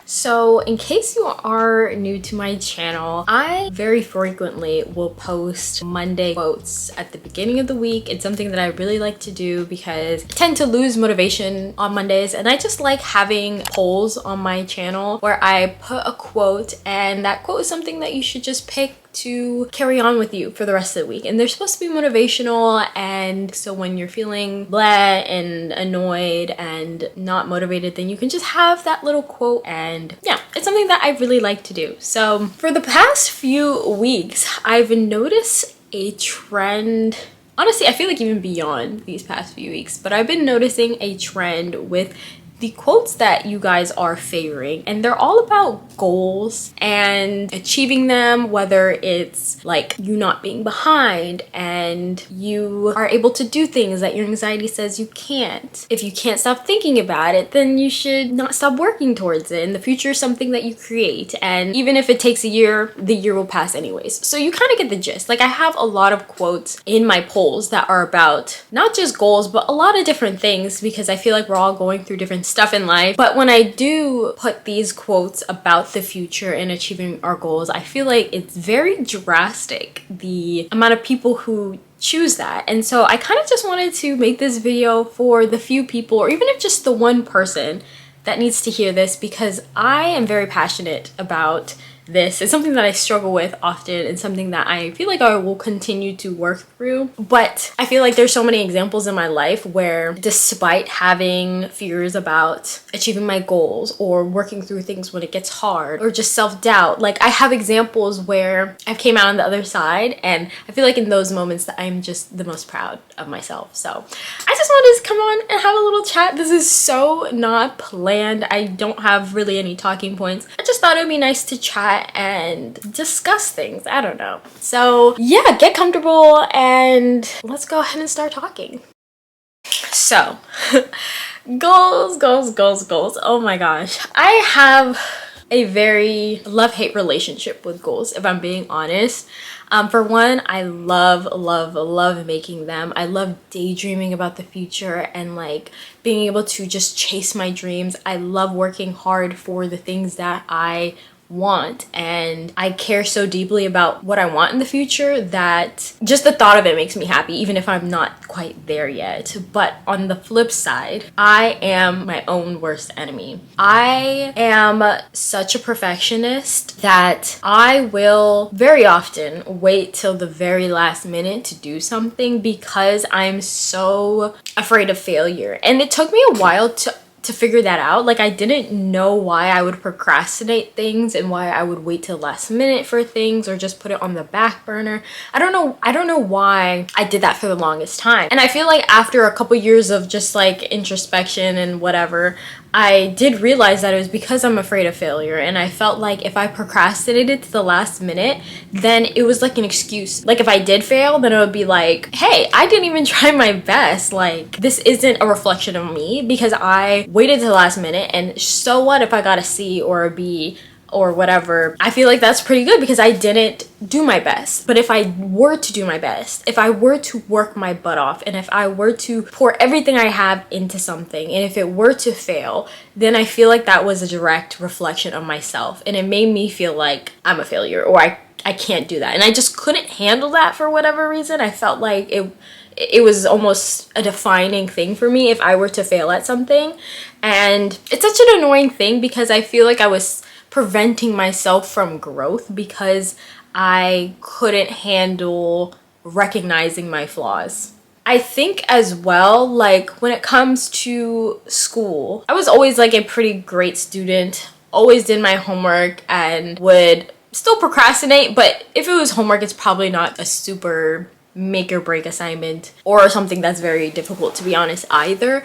So in case you are new to my channel, I very frequently will post Monday quotes at the beginning of the week. It's something that I really like to do because I tend to lose motivation on Mondays, and I just like having polls on my channel where I put a quote, and that quote is something that you should just pick to carry on with you for the rest of the week. And they're supposed to be motivational, and so when you're feeling blah and annoyed and not motivated, then you can just have that little quote. And yeah, it's something that I really like to do. So for the past few weeks, I've noticed a trend. Honestly, I feel like even beyond these past few weeks, but I've been noticing a trend with the quotes that you guys are favoring, and they're all about goals and achieving them, whether it's like you not being behind and you are able to do things that your anxiety says you can't. If you can't stop thinking about it, then you should not stop working towards it. And the future is something that you create, and even if it takes a year, the year will pass anyways. So you kind of get the gist. Like, I have a lot of quotes in my polls that are about not just goals, but a lot of different things, because I feel like we're all going through different stuff in life. But when I do put these quotes about the future and achieving our goals, I feel like it's very drastic, the amount of people who choose that. And so I kind of just wanted to make this video for the few people, or even if just the one person that needs to hear this, because I am very passionate about this. It's something that I struggle with often, and something that I feel like I will continue to work through. But I feel like there's so many examples in my life where, despite having fears about achieving my goals or working through things when it gets hard, or just self-doubt, like I have examples where I've came out on the other side, and I feel like in those moments that I'm just the most proud of myself. So I just wanted to come on and have a little chat. This is so not planned. I don't have really any talking points. I just thought it would be nice to chat and discuss things. I don't know. So yeah, get comfortable and let's go ahead and start talking. So goals. Oh my gosh. I have a very love-hate relationship with goals, if I'm being honest. For one, I love making them. I love daydreaming about the future and like being able to just chase my dreams. I love working hard for the things that I want, and I care so deeply about what I want in the future that just the thought of it makes me happy, even if I'm not quite there yet. But on the flip side, I am my own worst enemy. I am such a perfectionist that I will very often wait till the very last minute to do something because I'm so afraid of failure. And it took me a while to figure that out. Like, I didn't know why I would procrastinate things and why I would wait till last minute for things or just put it on the back burner. I don't know why I did that for the longest time. And I feel like after a couple years of just like introspection and whatever, I did realize that it was because I'm afraid of failure, and I felt like if I procrastinated to the last minute, then it was like an excuse. Like, if I did fail, then it would be like, hey, I didn't even try my best. Like, this isn't a reflection of me because I waited to the last minute, and so what if I got a C or a B or whatever? I feel like that's pretty good because I didn't do my best. But if I were to do my best, if I were to work my butt off, and if I were to pour everything I have into something, and if it were to fail, then I feel like that was a direct reflection of myself, and it made me feel like I'm a failure, or I can't do that. And I just couldn't handle that for whatever reason. I felt like it was almost a defining thing for me if I were to fail at something. And it's such an annoying thing because I feel like I was preventing myself from growth because I couldn't handle recognizing my flaws. I think as well, like when it comes to school, I was always like a pretty great student, always did my homework and would still procrastinate, but if it was homework, it's probably not a super make or break assignment or something that's very difficult, to be honest, either.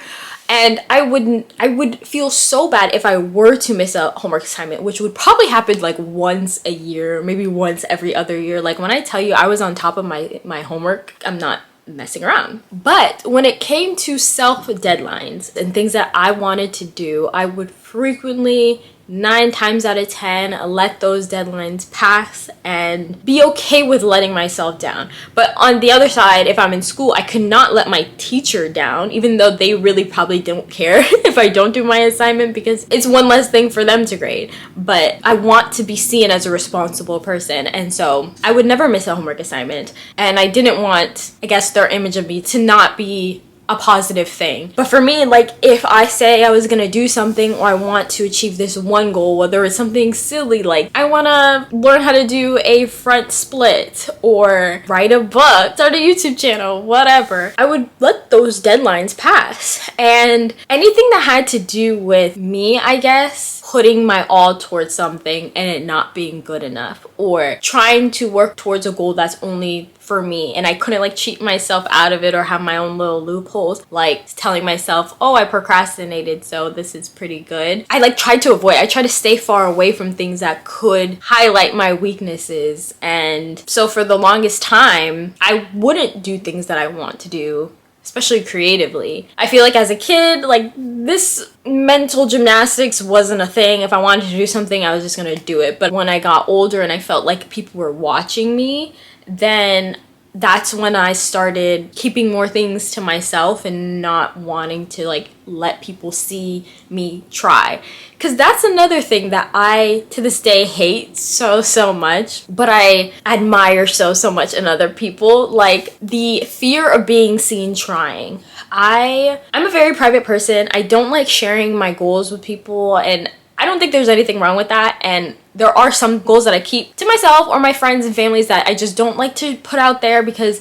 And I would feel so bad if I were to miss a homework assignment, which would probably happen like once a year, maybe once every other year. Like, when I tell you I was on top of my homework, I'm not messing around. But when it came to self deadlines and things that I wanted to do, I would frequently 9 times out of 10 let those deadlines pass and be okay with letting myself down. But on the other side, if I'm in school, I could not let my teacher down, even though they really probably don't care if I don't do my assignment, because it's one less thing for them to grade. But I want to be seen as a responsible person, and so I would never miss a homework assignment. And I didn't want, I guess, their image of me to not be a positive thing. But for me, like, if I say I was gonna do something, or I want to achieve this one goal, whether it's something silly like I want to learn how to do a front split or write a book, start a YouTube channel, whatever, I would let those deadlines pass. And anything that had to do with me, I guess, putting my all towards something and it not being good enough, or trying to work towards a goal that's only for me and I couldn't like cheat myself out of it or have my own little loopholes, like telling myself, oh, I procrastinated, so this is pretty good. I like tried to avoid, I try to stay far away from things that could highlight my weaknesses. And so for the longest time, I wouldn't do things that I want to do, especially creatively. I feel like as a kid, like, this mental gymnastics wasn't a thing. If I wanted to do something, I was just gonna do it. But when I got older and I felt like people were watching me, then that's when I started keeping more things to myself and not wanting to like let people see me try. Because that's another thing that I to this day hate so much, but I admire so much in other people, like the fear of being seen trying. I'm a very private person. I don't like sharing my goals with people, and I don't think there's anything wrong with that. And there are some goals that I keep to myself or my friends and families that I just don't like to put out there, because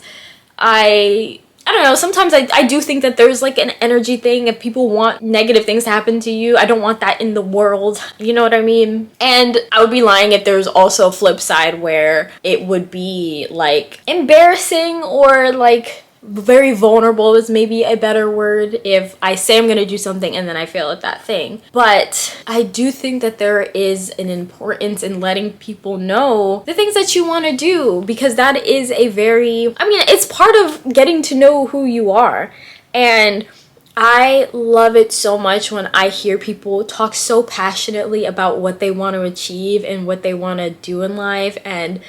I don't know, sometimes I do think that there's like an energy thing. If people want negative things to happen to you, I don't want that in the world, you know what I mean? And I would be lying if there's also a flip side where it would be like embarrassing, or like very vulnerable is maybe a better word, if I say I'm gonna do something and then I fail at that thing. But I do think that there is an importance in letting people know the things that you want to do, because that is a very, I mean, it's part of getting to know who you are. And I love it so much when I hear people talk so passionately about what they want to achieve and what they want to do in life. And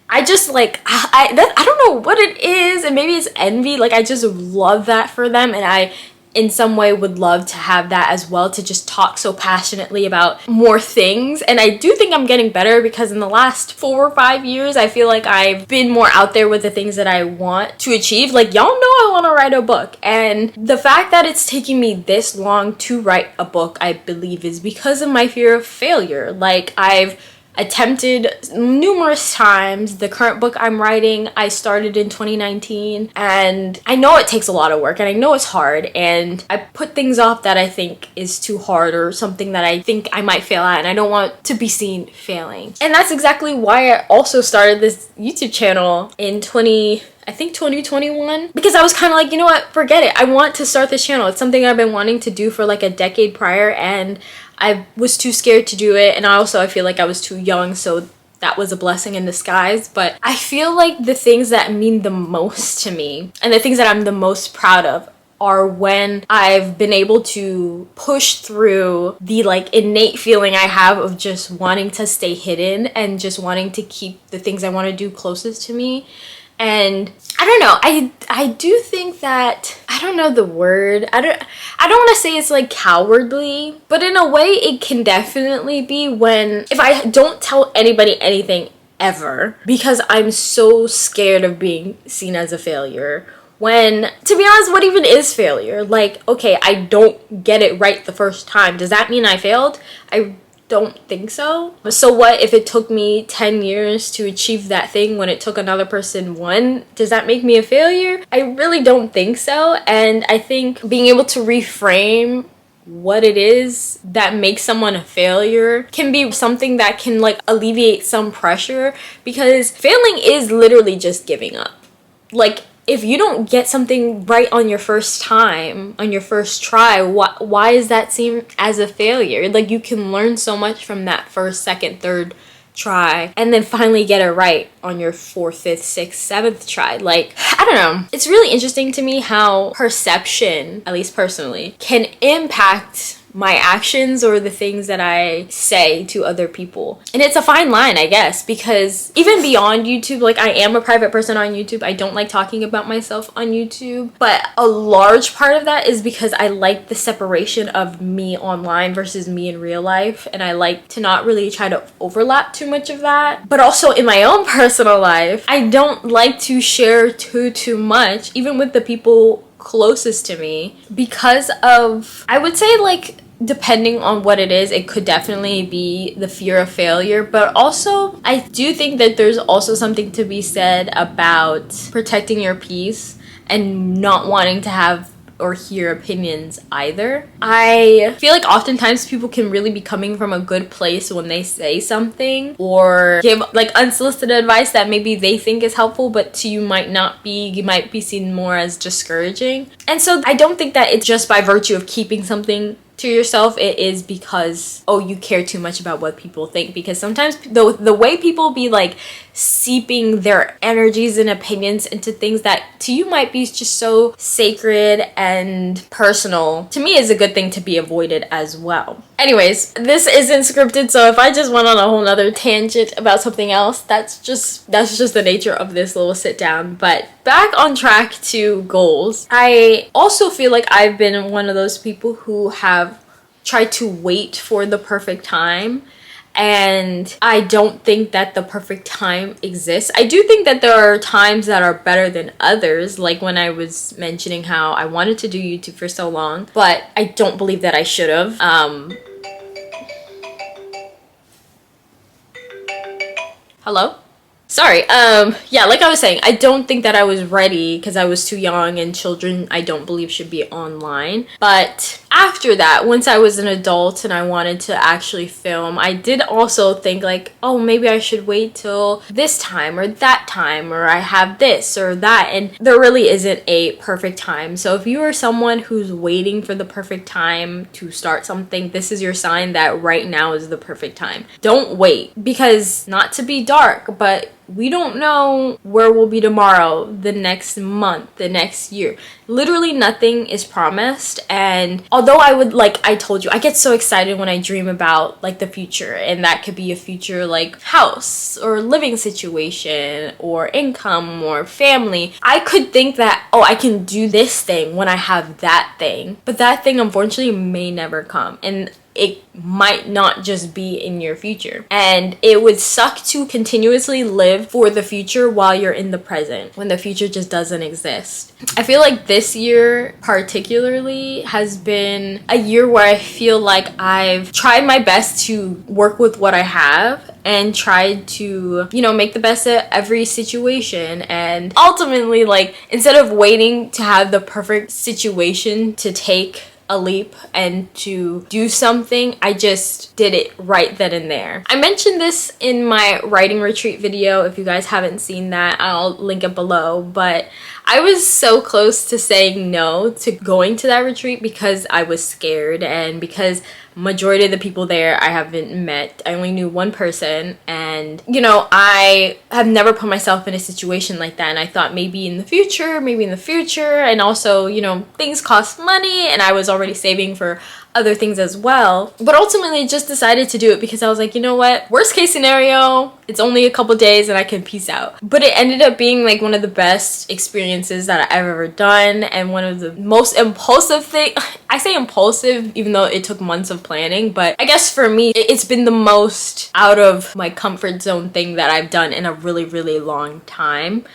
I just like, I don't know what it is, and maybe it's envy. Like, I just love that for them, and I in some way would love to have that as well, to just talk so passionately about more things. And I do think I'm getting better, because in the last 4 or 5 years, I feel like I've been more out there with the things that I want to achieve. Like, y'all know I want to write a book, and the fact that it's taking me this long to write a book, I believe, is because of my fear of failure. Like, I've attempted numerous times. The current book I'm writing, I started in 2019, and I know it takes a lot of work, and I know it's hard, and I put things off that I think is too hard, or something that I think I might fail at, and I don't want to be seen failing. And that's exactly why I also started this YouTube channel in 2021, because I was kind of like, you know what, forget it, I want to start this channel. It's something I've been wanting to do for like a decade prior, and I was too scared to do it. And I feel like I was too young, so that was a blessing in disguise. But I feel like the things that mean the most to me, and the things that I'm the most proud of, are when I've been able to push through the like innate feeling I have of just wanting to stay hidden, and just wanting to keep the things I want to do closest to me. And I don't know, I do think that, I don't know the word, I don't want to say it's like cowardly, but in a way it can definitely be, when if I don't tell anybody anything ever, because I'm so scared of being seen as a failure. When, to be honest, what even is failure? Like, okay, I don't get it right the first time. Does that mean I failed? I don't think so. So what if it took me 10 years to achieve that thing when it took another person 1? Does that make me a failure? I really don't think so. And I think being able to reframe what it is that makes someone a failure can be something that can like alleviate some pressure, because failing is literally just giving up. Like, if you don't get something right on your first time, on your first try, why does that seem as a failure? Like, you can learn so much from that first, second, third try, and then finally get it right on your 4th, 5th, 6th, 7th try. Like, I don't know. It's really interesting to me how perception, at least personally, can impact my actions or the things that I say to other people. And it's a fine line, I guess, because even beyond YouTube, like I am a private person on YouTube. I don't like talking about myself on YouTube, but a large part of that is because I like the separation of me online versus me in real life, and I like to not really try to overlap too much of that. But also in my own personal life, I don't like to share too much, even with the people closest to me, because of, I would say, like, depending on what it is, it could definitely be the fear of failure, but also I do think that there's also something to be said about protecting your peace and not wanting to have or hear opinions either. I feel like oftentimes people can really be coming from a good place when they say something or give like unsolicited advice that maybe they think is helpful, but to you might not be. You might be seen more as discouraging. And so I don't think that it's just by virtue of keeping something to yourself. It is because, oh, you care too much about what people think, because sometimes the way people be like seeping their energies and opinions into things that to you might be just so sacred and personal, to me is a good thing to be avoided as well. Anyways, this isn't scripted, so if I just went on a whole nother tangent about something else, that's just the nature of this little sit down. But back on track to goals, I also feel like I've been one of those people who have tried to wait for the perfect time. And I don't think that the perfect time exists. I do think that there are times that are better than others, like when I was mentioning how I wanted to do YouTube for so long, but I don't believe that I should have. Hello? Sorry, yeah, like I was saying, I don't think that I was ready because I was too young, and children, I don't believe, should be online. But after that, once I was an adult and I wanted to actually film, I did also think like, oh, maybe I should wait till this time or that time, or I have this or that, and there really isn't a perfect time. So if you are someone who's waiting for the perfect time to start something, this is your sign that right now is the perfect time. Don't wait, because not to be dark, but we don't know where we'll be tomorrow, the next month, the next year. Literally nothing is promised. And although I would, like I told you, I get so excited when I dream about like the future, and that could be a future like house or living situation or income or family. I could think that, oh, I can do this thing when I have that thing, but that thing unfortunately may never come, and it might not just be in your future. And it would suck to continuously live for the future while you're in the present, when the future just doesn't exist. I feel like this year particularly has been a year where I feel like I've tried my best to work with what I have and tried to, you know, make the best of every situation. And ultimately, like, instead of waiting to have the perfect situation to take a leap and to do something, I just did it right then and there. I mentioned this in my writing retreat video. If you guys haven't seen that, I'll link it below. But I was so close to saying no to going to that retreat because I was scared, and because majority of the people there I haven't met. I only knew one person, and you know, I have never put myself in a situation like that, and I thought maybe in the future, and also, you know, things cost money and I was already saving for other things as well. But ultimately just decided to do it because I was like, you know what, worst case scenario, it's only a couple days and I can peace out. But it ended up being like one of the best experiences that I've ever done, and one of the most impulsive thing. I say impulsive even though it took months of planning, but I guess for me it's been the most out of my comfort zone thing that I've done in a really, really long time.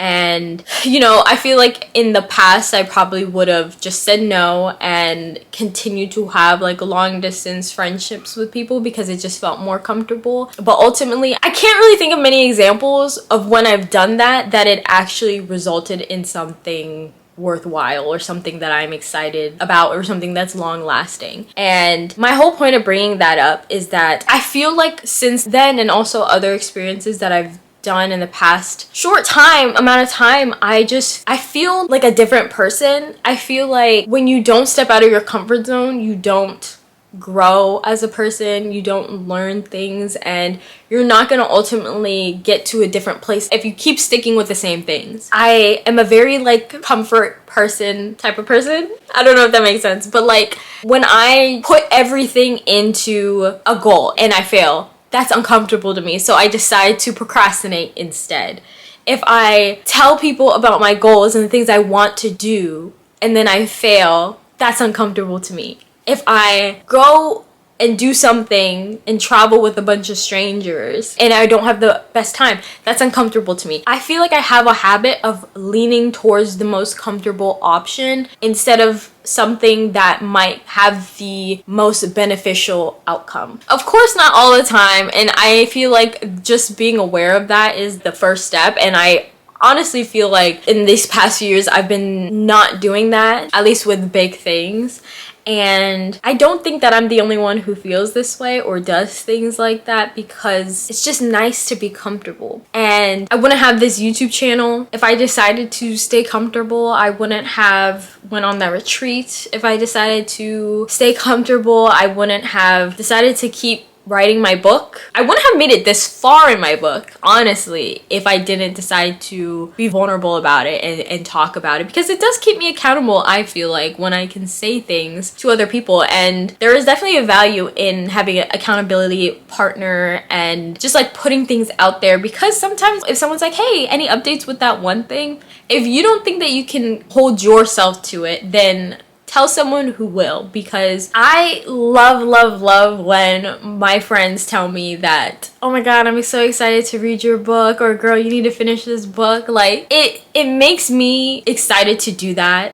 And you know, I feel like in the past I probably would have just said no and continued to have like long distance friendships with people because it just felt more comfortable. But ultimately, I can't really think of many examples of when I've done that it actually resulted in something worthwhile or something that I'm excited about or something that's long lasting. And my whole point of bringing that up is that I feel like since then, and also other experiences that I've done in the past short amount of time, I feel like a different person. I feel like when you don't step out of your comfort zone, you don't grow as a person, you don't learn things, and you're not going to ultimately get to a different place if you keep sticking with the same things. I am a very like comfort person type of person. I don't know if that makes sense, but like when I put everything into a goal and I fail, that's uncomfortable to me. So I decide to procrastinate instead. If I tell people about my goals and the things I want to do and then I fail, that's uncomfortable to me. If I go and do something and travel with a bunch of strangers and I don't have the best time, that's uncomfortable to me. I feel like I have a habit of leaning towards the most comfortable option instead of something that might have the most beneficial outcome. Of course, not all the time, and I feel like just being aware of that is the first step, and I honestly feel like in these past years I've been not doing that, at least with big things. And I don't think that I'm the only one who feels this way or does things like that, because it's just nice to be comfortable. And I wouldn't have this YouTube channel if I decided to stay comfortable. I wouldn't have went on that retreat if I decided to stay comfortable. I wouldn't have decided to keep writing my book. I wouldn't have made it this far in my book, honestly, if I didn't decide to be vulnerable about it and talk about it, because it does keep me accountable, I feel like, when I can say things to other people. And there is definitely a value in having an accountability partner and just like putting things out there, because sometimes if someone's like, hey, any updates with that one thing, if you don't think that you can hold yourself to it, then tell someone who will. Because I love when my friends tell me that, oh my god, I'm so excited to read your book, or girl, you need to finish this book. Like it makes me excited to do that.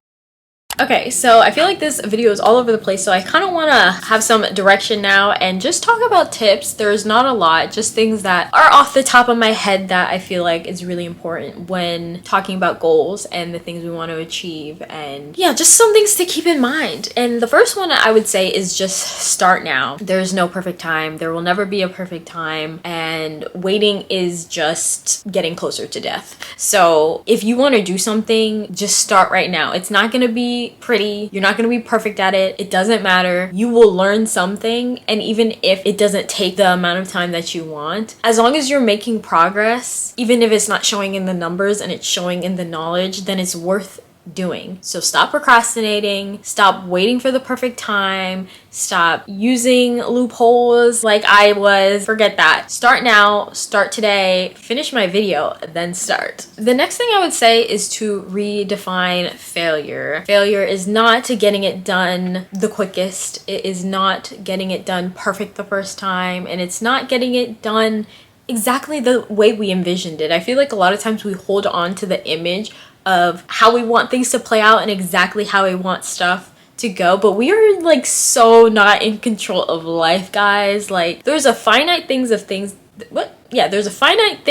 Okay, so I feel like this video is all over the place, so I kind of want to have some direction now and just talk about tips. There's not a lot, just things that are off the top of my head that I feel like is really important when talking about goals and the things we want to achieve. And yeah, just some things to keep in mind. And the first one I would say is just start now. There's no perfect time. There will never be a perfect time, and waiting is just getting closer to death. So if you want to do something, just start right now. It's not going to be pretty, you're not going to be perfect at it, it doesn't matter. You will learn something, and even if it doesn't take the amount of time that you want, as long as you're making progress, even if it's not showing in the numbers and it's showing in the knowledge, then it's worth doing. So stop procrastinating, stop waiting for the perfect time, stop using loopholes like I was. Forget that. Start now, start today, finish my video, then start. The next thing I would say is to redefine failure. Failure is not getting it done the quickest, it is not getting it done perfect the first time, and it's not getting it done exactly the way we envisioned it. I feel like a lot of times we hold on to the image of how we want things to play out and exactly how we want stuff to go, but we are like so not in control of life, guys. Like there's a finite things of things, what? Yeah, there's a finite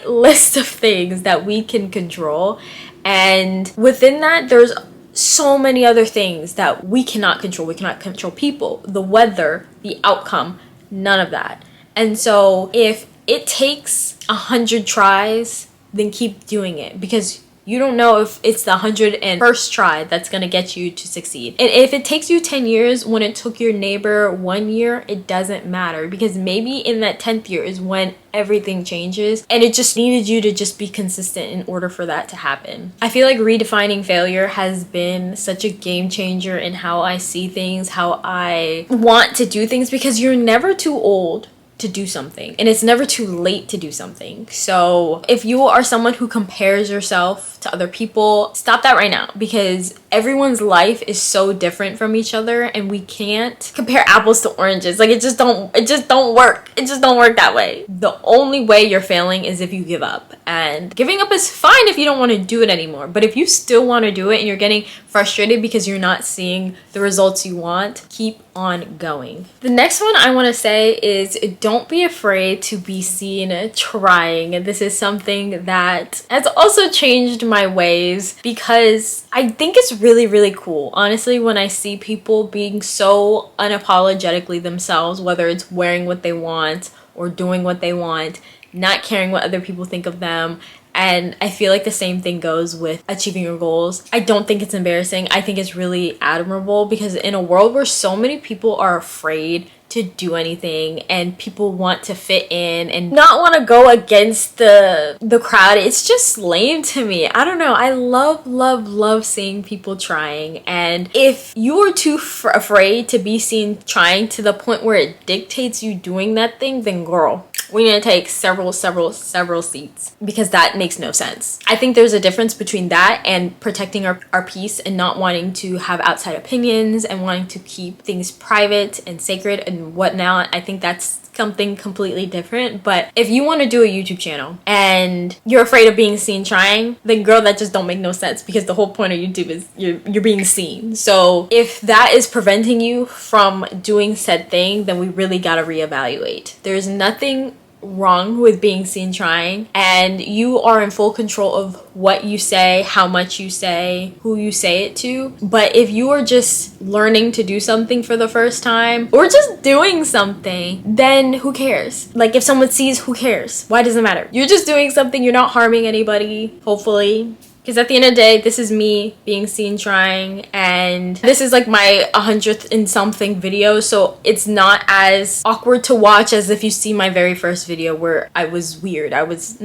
list of things that we can control, and within that there's so many other things that we cannot control. We cannot control people, the weather, the outcome, none of that. And so if it takes 100 tries, then keep doing it, because you don't know if it's the 101st try that's gonna get you to succeed. And if it takes you 10 years when it took your neighbor 1 year, it doesn't matter, because maybe in that 10th year is when everything changes, and it just needed you to just be consistent in order for that to happen. I feel like redefining failure has been such a game changer in how I see things, how I want to do things, because you're never too old to do something, and it's never too late to do something. So if you are someone who compares yourself to other people, stop that right now, because everyone's life is so different from each other, and we can't compare apples to oranges. Like it just don't work. It just don't work that way. The only way you're failing is if you give up, and giving up is fine if you don't want to do it anymore. But if you still want to do it and you're getting frustrated because you're not seeing the results you want, keep on going. The next one I want to say is don't be afraid to be seen trying. This is something that has also changed my ways, because I think it's really cool, honestly, when I see people being so unapologetically themselves, whether it's wearing what they want or doing what they want, not caring what other people think of them, And I feel like the same thing goes with achieving your goals. I don't think it's embarrassing. I think it's really admirable, because in a world where so many people are afraid to do anything and people want to fit in and not want to go against the crowd, it's just lame to me. I don't know. I love seeing people trying. And if you are too afraid to be seen trying to the point where it dictates you doing that thing, then girl, we need to take several seats, because that makes no sense. I think there's a difference between that and protecting our peace and not wanting to have outside opinions and wanting to keep things private and sacred and whatnot. I think that's something completely different. But if you want to do a YouTube channel and you're afraid of being seen trying, then girl, that just don't make no sense, because the whole point of YouTube is you're being seen. So if that is preventing you from doing said thing, then we really got to reevaluate. There's nothing wrong with being seen trying, and you are in full control of what you say, how much you say, who you say it to. But if you are just learning to do something for the first time, or just doing something, then who cares? Like, if someone sees, who cares? Why does it matter? You're just doing something, you're not harming anybody, hopefully. Because at the end of the day, this is me being seen trying, and this is like my 100th and something video, so it's not as awkward to watch as if you see my very first video where I was weird. I was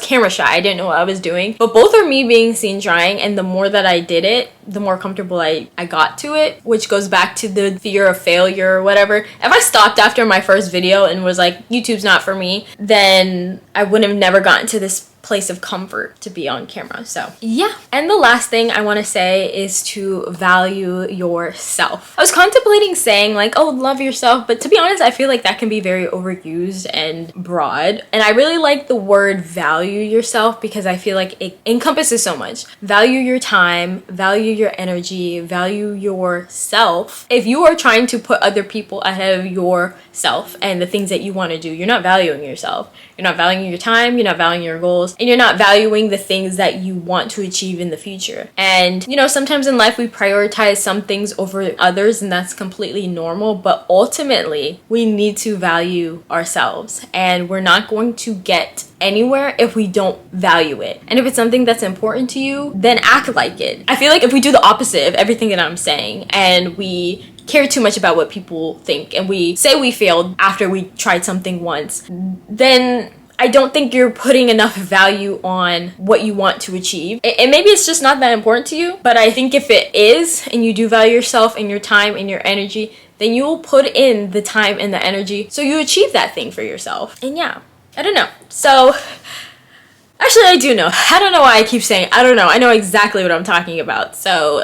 camera shy. I didn't know what I was doing. But both are me being seen trying, and the more that I did it, the more comfortable I got to it, which goes back to the fear of failure or whatever. If I stopped after my first video and was like, YouTube's not for me, then I would have never gotten to this place of comfort to be on camera. So yeah. And the last thing I want to say is to value yourself. I was contemplating saying like, oh, love yourself, but to be honest, I feel like that can be very overused and broad, and I really like the word value yourself, because I feel like it encompasses so much. Value your time, value your energy, value yourself. If you are trying to put other people ahead of yourself and the things that you want to do, you're not valuing yourself. You're not valuing your time, you're not valuing your goals, and you're not valuing the things that you want to achieve in the future. And you know, sometimes in life we prioritize some things over others, and that's completely normal, but ultimately we need to value ourselves, and we're not going to get anywhere if we don't value it. And if it's something that's important to you, then act like it. I feel like if we do the opposite of everything that I'm saying, and we care too much about what people think, and we say we failed after we tried something once, then I don't think you're putting enough value on what you want to achieve. And maybe it's just not that important to you, but I think if it is, and you do value yourself and your time and your energy, then you will put in the time and the energy so you achieve that thing for yourself. And yeah, I don't know. So actually, I do know. I don't know why I keep saying I don't know. I know exactly what I'm talking about. So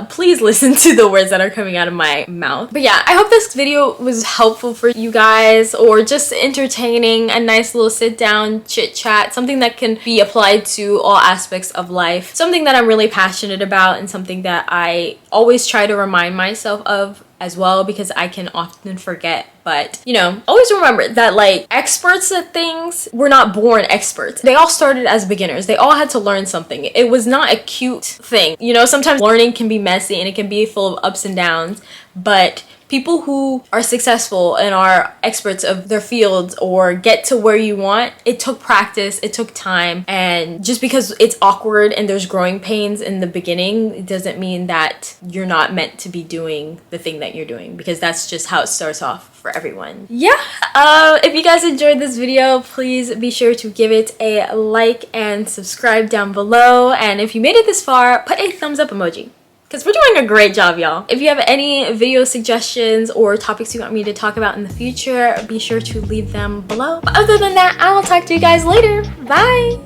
please listen to the words that are coming out of my mouth. But yeah, I hope this video was helpful for you guys, or just entertaining, a nice little sit down chit chat, something that can be applied to all aspects of life, something that I'm really passionate about, and something that I always try to remind myself of as well, because I can often forget. But you know, always remember that like experts at things were not born experts. They all started as beginners. They all had to learn something. It was not a cute thing. You know, sometimes learning can be messy and it can be full of ups and downs, but people who are successful and are experts of their fields or get to where you want, it took practice, it took time. And just because it's awkward and there's growing pains in the beginning, it doesn't mean that you're not meant to be doing the thing that you're doing, because that's just how it starts off for everyone. Yeah, if you guys enjoyed this video, please be sure to give it a like and subscribe down below. And if you made it this far, put a thumbs up emoji, because we're doing a great job, y'all. If you have any video suggestions or topics you want me to talk about in the future, be sure to leave them below. But other than that, I will talk to you guys later. Bye!